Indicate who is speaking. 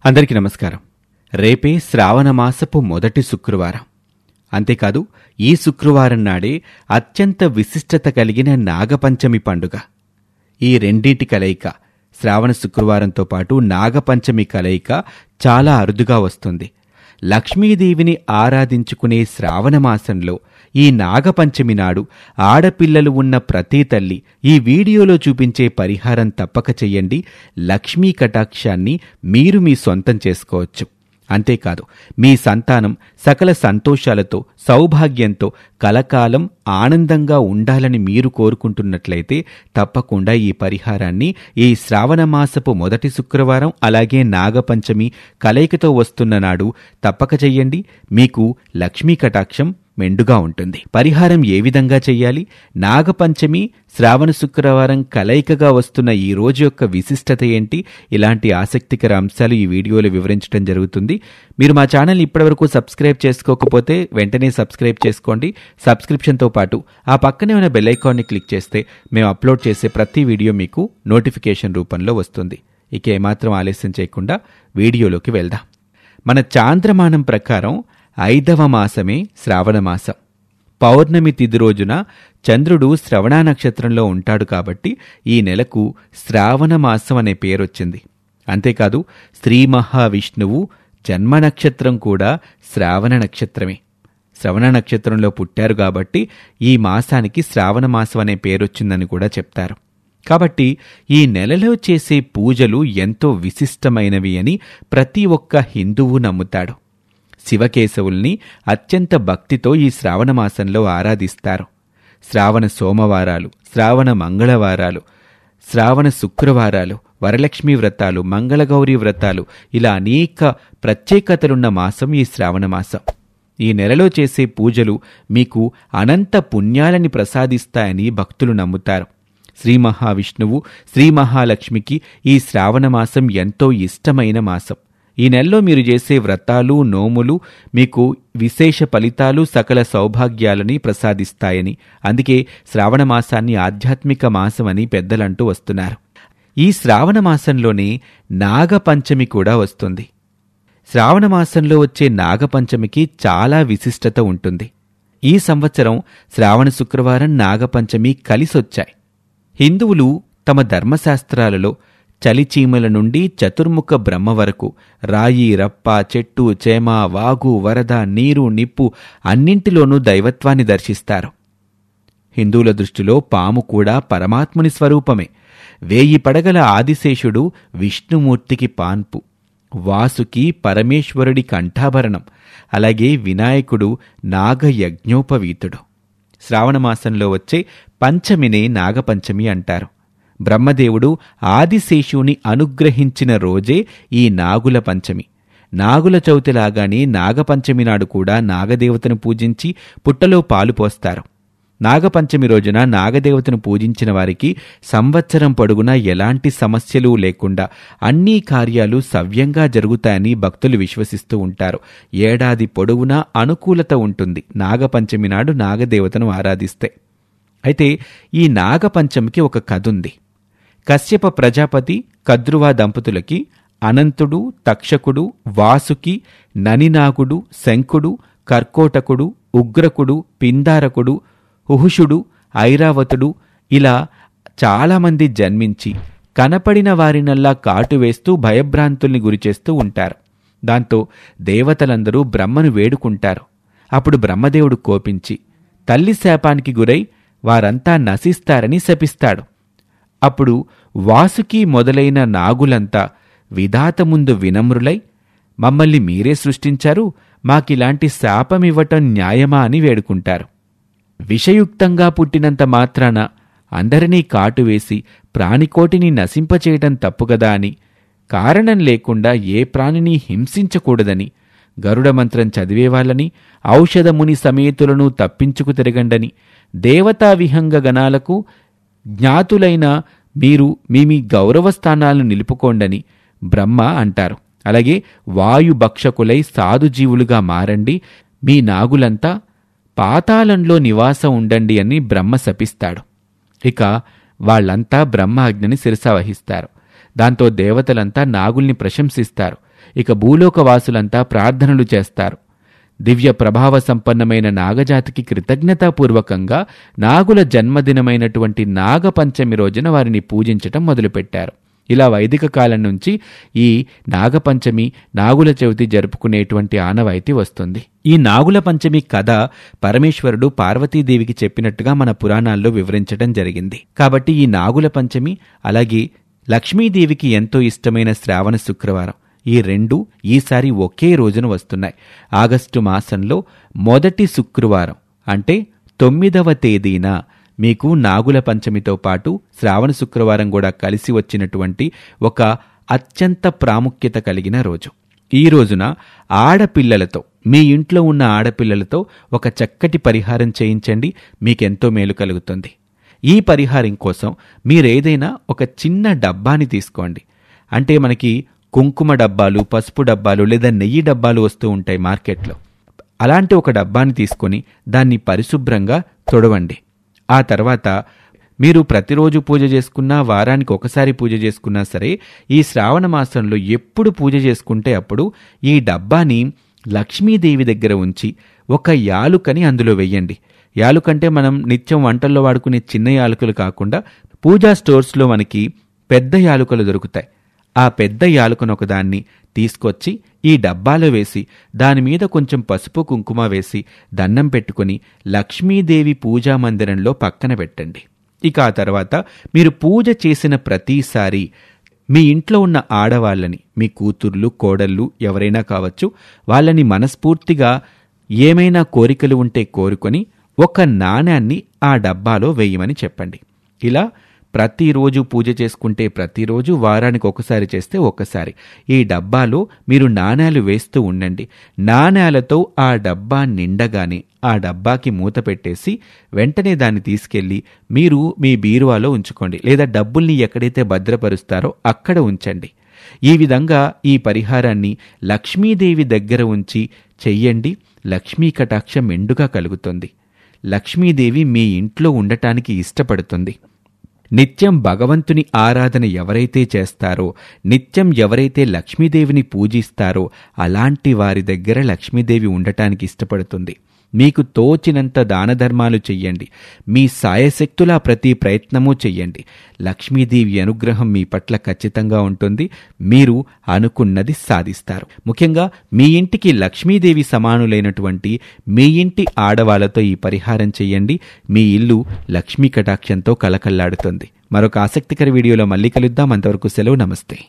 Speaker 1: అందరికీ నమస్కారం. రేపే శ్రావణమాసపు మొదటి శుక్రవారం. అంతేకాదు, ఈ శుక్రవారం నాడే అత్యంత విశిష్టత కలిగిన నాగపంచమి పండుగ. ఈ రెండింటి కలయిక, శ్రావణ శుక్రవారంతో పాటు నాగపంచమి కలయిక చాలా అరుదుగా వస్తుంది. లక్ష్మీదేవిని ఆరాధించుకునే శ్రావణమాసంలో ఈ నాగపంచమి నాడు ఆడపిల్లలు ఉన్న ప్రతి తల్లి ఈ వీడియోలో చూపించే పరిహారం తప్పక చెయ్యండి. లక్ష్మీ కటాక్షాన్ని మీరు మీ సొంతం చేసుకోవచ్చు. అంతేకాదు, మీ సంతానం సకల సంతోషాలతో సౌభాగ్యంతో కలకాలం ఆనందంగా ఉండాలని మీరు కోరుకుంటున్నట్లయితే తప్పకుండా ఈ పరిహారాన్ని ఈ శ్రావణమాసపు మొదటి శుక్రవారం అలాగే నాగపంచమి కలయికతో వస్తున్న నాడు తప్పక చెయ్యండి. మీకు లక్ష్మీ కటాక్షం మెండుగా ఉంటుంది. పరిహారం ఏ విధంగా చెయ్యాలి? నాగపంచమి శ్రావణ శుక్రవారం కలయికగా వస్తున్న ఈ రోజు యొక్క విశిష్టత ఏంటి? ఇలాంటి ఆసక్తికర అంశాలు ఈ వీడియోలో వివరించడం జరుగుతుంది. మీరు మా ఛానల్ ఇప్పటివరకు సబ్స్క్రైబ్ చేసుకోకపోతే వెంటనే సబ్స్క్రైబ్ చేసుకోండి. సబ్స్క్రిప్షన్తో పాటు ఆ పక్కనే ఉన్న బెల్ ఐకాన్ని క్లిక్ చేస్తే మేము అప్లోడ్ చేసే ప్రతి వీడియో మీకు నోటిఫికేషన్ రూపంలో వస్తుంది. ఇక ఏమాత్రం ఆలస్యం చేయకుండా వీడియోలోకి వెళ్దాం. మన చాంద్రమానం ప్రకారం 5వ మాసమే శ్రావణమాసం. పౌర్ణమి తిథి రోజున చంద్రుడు శ్రవణ నక్షత్రంలో ఉంటాడు కాబట్టి ఈ నెలకు శ్రావణమాసం అనే పేరొచ్చింది. అంతేకాదు, శ్రీ మహావిష్ణువు జన్మ నక్షత్రం కూడా శ్రావణ నక్షత్రమే. శ్రవణ నక్షత్రంలో పుట్టారు కాబట్టి ఈ మాసానికి శ్రావణమాసం అనే పేరొచ్చిందని కూడా చెప్తారు. కాబట్టి ఈ నెలలో చేసే పూజలు ఎంతో విశిష్టమైనవి అని ప్రతి ఒక్క హిందువు నమ్ముతాడు. శివకేశవుల్ని అత్యంత భక్తితో ఈ శ్రావణమాసంలో ఆరాధిస్తారు. శ్రావణ సోమవారాలు, శ్రావణ మంగళవారాలు, శ్రావణ శుక్రవారాలు, వరలక్ష్మీ వ్రతాలు, మంగళగౌరీ వ్రతాలు, ఇలా అనేక ప్రత్యేకతలున్న మాసం ఈ శ్రావణమాసం. ఈ నెలలో చేసే పూజలు మీకు అనంత పుణ్యాలని ప్రసాదిస్తాయని భక్తులు నమ్ముతారు. శ్రీ మహావిష్ణువు, శ్రీ మహాలక్ష్మికి ఈ శ్రావణమాసం ఎంతో ఇష్టమైన మాసం. ఈ నెలలో మీరు చేసే వ్రతాలు, నోములు మీకు విశేష ఫలితాలు, సకల సౌభాగ్యాలని ప్రసాదిస్తాయని, అందుకే శ్రావణమాసాన్ని ఆధ్యాత్మిక మాసమని పెద్దలంటూ వస్తున్నారు. ఈ శ్రావణమాసంలోనే నాగపంచమి కూడా వస్తుంది. శ్రావణమాసంలో వచ్చే నాగపంచమికి చాలా విశిష్టత ఉంటుంది. ఈ సంవత్సరం శ్రావణ శుక్రవారం, నాగపంచమి కలిసొచ్చాయి. హిందువులు తమ ధర్మశాస్త్రాలలో చలిచీమల నుండి చతుర్ముఖ బ్రహ్మ వరకు రాయి, రప్ప, చెట్టు, చేమ, వాగు, వరద, నీరు, నిప్పు అన్నింటిలోనూ దైవత్వాన్ని దర్శిస్తారు. హిందువుల దృష్టిలో పాము కూడా పరమాత్ముని స్వరూపమే. 1000 పడగల ఆదిశేషుడు విష్ణుమూర్తికి పాన్పు, వాసుకి పరమేశ్వరుడి కంఠాభరణం, అలాగే వినాయకుడు నాగయజ్ఞోపవీతుడు. శ్రావణమాసంలో వచ్చే పంచమినే నాగపంచమి అంటారు. బ్రహ్మదేవుడు ఆదిశేషుని అనుగ్రహించిన రోజే ఈ నాగుల పంచమి. నాగుల చవితిలాగానే నాగపంచమి నాడు కూడా నాగదేవతను పూజించి పుట్టలో పాలు పోస్తారు. నాగపంచమి రోజున నాగదేవతను పూజించిన వారికి సంవత్సరం పొడుగునా ఎలాంటి సమస్యలు లేకుండా అన్ని కార్యాలు సవ్యంగా జరుగుతాయని భక్తులు విశ్వసిస్తూ ఉంటారు. ఏడాది పొడవునా అనుకూలత ఉంటుంది నాగపంచమి నాడు నాగదేవతను ఆరాధిస్తే. అయితే ఈ నాగపంచమికి ఒక కథ ఉంది. కశ్యప ప్రజాపతి, కద్రువా దంపతులకి అనంతుడు, తక్షకుడు, వాసుకి, ననినాగుడు, శంకుడు, కర్కోటకుడు, ఉగ్రకుడు, పిందారకుడు, ఉహుషుడు, ఐరావతుడు ఇలా చాలామంది జన్మించి కనపడిన వారినల్లా కాటువేస్తూ భయభ్రాంతుల్ని గురిచేస్తూ ఉంటారు. దాంతో దేవతలందరూ బ్రహ్మను వేడుకుంటారు. అప్పుడు బ్రహ్మదేవుడు కోపించి తల్లి శాపానికి గురై వారంతా నశిస్తారని శపిస్తాడు. అప్పుడు వాసుకి మొదలైన నాగులంతా విధాత ముందు వినమ్రులై, మమ్మల్ని మీరే సృష్టించారు, మాకిలాంటి శాపమివ్వటం న్యాయమా అని వేడుకుంటారు. విషయుక్తంగా పుట్టినంత మాత్రాన అందరినీ కాటువేసి ప్రాణికోటిని నశింపచేయటం తప్పుగదా అని, కారణం లేకుండా ఏ ప్రాణిని హింసించకూడదని, గరుడమంత్రం చదివేవాళ్ళని, ఔషధముని సమేతులను తప్పించుకు తిరగండని, దేవతా విహంగ గణాలకు జ్ఞాతులైన మీరు మీ గౌరవస్థానాలను నిలుపుకోండని బ్రహ్మ అంటారు. అలాగే వాయుభక్షకులై సాధుజీవులుగా మారండి, మీ నాగులంతా పాతాళంలో నివాసం ఉండండి అని బ్రహ్మ శపిస్తాడు. ఇక వాళ్లంతా బ్రహ్మ ఆజ్ఞని శిరసావహిస్తారు. దాంతో దేవతలంతా నాగుల్ని ప్రశంసిస్తారు. ఇక భూలోకవాసులంతా ప్రార్థనలు చేస్తారు. దివ్య ప్రభావ సంపన్నమైన నాగజాతికి కృతజ్ఞతాపూర్వకంగా నాగుల జన్మదినమైనటువంటి నాగపంచమి రోజున వారిని పూజించటం మొదలుపెట్టారు. ఇలా వైదిక కాలం నుంచి ఈ నాగపంచమి, నాగుల చవితి జరుపుకునేటువంటి ఆనవాయితీ వస్తుంది. ఈ నాగుల పంచమి కథ పరమేశ్వరుడు పార్వతీదేవికి చెప్పినట్టుగా మన పురాణాల్లో వివరించడం జరిగింది. కాబట్టి ఈ నాగుల పంచమి అలాగే లక్ష్మీదేవికి ఎంతో ఇష్టమైన శ్రావణ శుక్రవారం, ఈ రెండు ఈసారి ఒకే రోజున వస్తున్నాయి. ఆగస్టు మాసంలో మొదటి శుక్రవారం అంటే 9వ తేదీన మీకు నాగుల పంచమితో పాటు శ్రావణ శుక్రవారం కూడా కలిసి వచ్చినటువంటి ఒక అత్యంత ప్రాముఖ్యత కలిగిన రోజు. ఈ రోజున ఆడపిల్లలతో, మీ ఇంట్లో ఉన్న ఆడపిల్లలతో ఒక చక్కటి పరిహారం చేయించండి, మీకెంతో మేలు కలుగుతుంది. ఈ పరిహారం కోసం మీరేదైనా ఒక చిన్న డబ్బాని తీసుకోండి. అంటే మనకి కుంకుమ డబ్బాలు, పసుపు డబ్బాలు లేదా నెయ్యి డబ్బాలు వస్తూ ఉంటాయి మార్కెట్లో. అలాంటి ఒక డబ్బాని తీసుకొని దాన్ని పరిశుభ్రంగా తొడవండి. ఆ తర్వాత మీరు ప్రతిరోజు పూజ చేసుకున్నా, వారానికి ఒకసారి పూజ చేసుకున్నా సరే, ఈ శ్రావణ మాసంలో ఎప్పుడు పూజ చేసుకుంటే అప్పుడు ఈ డబ్బాని లక్ష్మీదేవి దగ్గర ఉంచి ఒక యాలుకని అందులో వెయ్యండి. యాలుకంటే మనం నిత్యం వంటల్లో వాడుకునే చిన్న యాలుకలు కాకుండా పూజా స్టోర్స్లో మనకి పెద్ద యాలుకలు దొరుకుతాయి. ఆ పెద్ద యాలుకను ఒకదాన్ని తీసుకొచ్చి ఈ డబ్బాలో వేసి దానిమీద కొంచెం పసుపు కుంకుమ వేసి దండం పెట్టుకుని లక్ష్మీదేవి పూజా మందిరంలో పక్కన పెట్టండి. ఇక ఆ తర్వాత మీరు పూజ చేసిన ప్రతిసారి మీ ఇంట్లో ఉన్న ఆడవాళ్ళని, మీ కూతుర్లు, కోడళ్ళు ఎవరైనా కావచ్చు, వాళ్ళని మనస్ఫూర్తిగా ఏమైనా కోరికలు ఉంటే కోరుకొని ఒక నాణ్యాన్ని ఆ డబ్బాలో వేయమని చెప్పండి. ఇలా ప్రతిరోజు పూజ చేసుకుంటే ప్రతిరోజు, వారానికి ఒకసారి చేస్తే ఒకసారి ఈ డబ్బాలో మీరు నాణ్యాలు వేస్తూ ఉండండి. నాణ్యాలతో ఆ డబ్బా నిండగానే ఆ డబ్బాకి మూత పెట్టేసి వెంటనే దాన్ని తీసుకెళ్లి మీరు మీ బీరువాలో ఉంచుకోండి, లేదా డబ్బుల్ని ఎక్కడైతే భద్రపరుస్తారో అక్కడ ఉంచండి. ఈ విధంగా ఈ పరిహారాన్ని లక్ష్మీదేవి దగ్గర ఉంచి చెయ్యండి. లక్ష్మీ కటాక్షం మెండుగా కలుగుతుంది. లక్ష్మీదేవి మీ ఇంట్లో ఉండటానికి ఇష్టపడుతుంది. నిత్యం భగవంతుని ఆరాధన ఎవరైతే చేస్తారో, నిత్యం ఎవరైతే లక్ష్మీదేవిని పూజిస్తారో అలాంటి వారి దగ్గర లక్ష్మీదేవి ఉండటానికి ఇష్టపడుతుంది. మీకు తోచినంత దానధర్మాలు చెయ్యండి. మీ సాయశక్తులా ప్రతి ప్రయత్నమూ చెయ్యండి. లక్ష్మీదేవి అనుగ్రహం మీ పట్ల ఖచ్చితంగా ఉంటుంది. మీరు అనుకున్నది సాధిస్తారు. ముఖ్యంగా మీ ఇంటికి లక్ష్మీదేవి సమానులైనటువంటి మీ ఇంటి ఆడవాళ్లతో ఈ పరిహారం చెయ్యండి. మీ ఇల్లు లక్ష్మీ కటాక్షంతో కలకల్లాడుతుంది. మరొక ఆసక్తికర వీడియోలో మళ్ళీ కలుద్దాం. అంతవరకు సెలవు. నమస్తే.